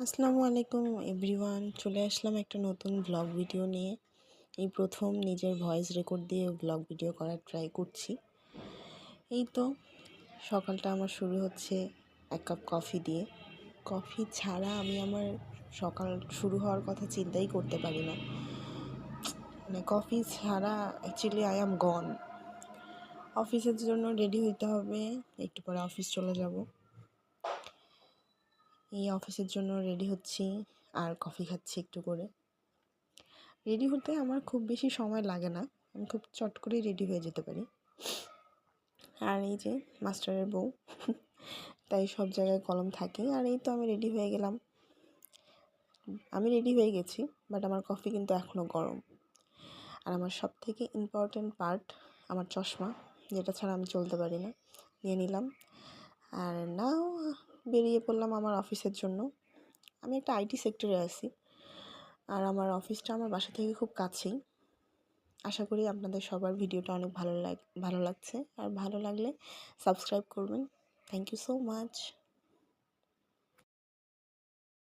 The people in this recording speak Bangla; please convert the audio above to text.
আসসালামু আলাইকুম এভরিওয়ান, চলে আসলাম একটা নতুন ব্লগ ভিডিও নিয়ে। এই প্রথম নিজের ভয়েস রেকর্ড দিয়ে ব্লগ ভিডিও করার ট্রাই করছি। এই তো সকালটা আমার শুরু হচ্ছে এক কাপ কফি দিয়ে। কফি ছাড়া আমি আমার সকাল শুরু হওয়ার কথা চিন্তাই করতে পারি না। মানে কফি ছাড়া অ্যাকচুয়ালি আই অ্যাম গন। অফিসের জন্য রেডি হইতে হবে, একটু পরে অফিস চলে যাব। এই অফিসের জন্য রেডি হচ্ছি আর কফি খাচ্ছি একটু করে। রেডি হতে আমার খুব বেশি সময় লাগে না, আমি খুব চট করেই রেডি হয়ে যেতে পারি। আর এই যে মাস্টারের বউ, তাই সব জায়গায় কলম থাকে। আর এই তো আমি রেডি হয়ে গেলাম, আমি রেডি হয়ে গেছি, বাট আমার কফি কিন্তু এখনও গরম। আর আমার সব থেকে ইম্পর্ট্যান্ট পার্ট আমার চশমা, যেটা ছাড়া আমি চলতে পারি না, নিয়ে নিলাম। আর নাও বেরিয়ে পড়লাম আমার অফিসের জন্য। আমি একটা আইটি সেক্টরে আছি, আর আমার অফিসটা আমার বাসা থেকে খুব কাছেই। আশা করি আপনাদের সবার ভিডিওটা অনেক ভালো লাগছে, আর ভালো লাগলে সাবস্ক্রাইব করবেন। Thank you so much.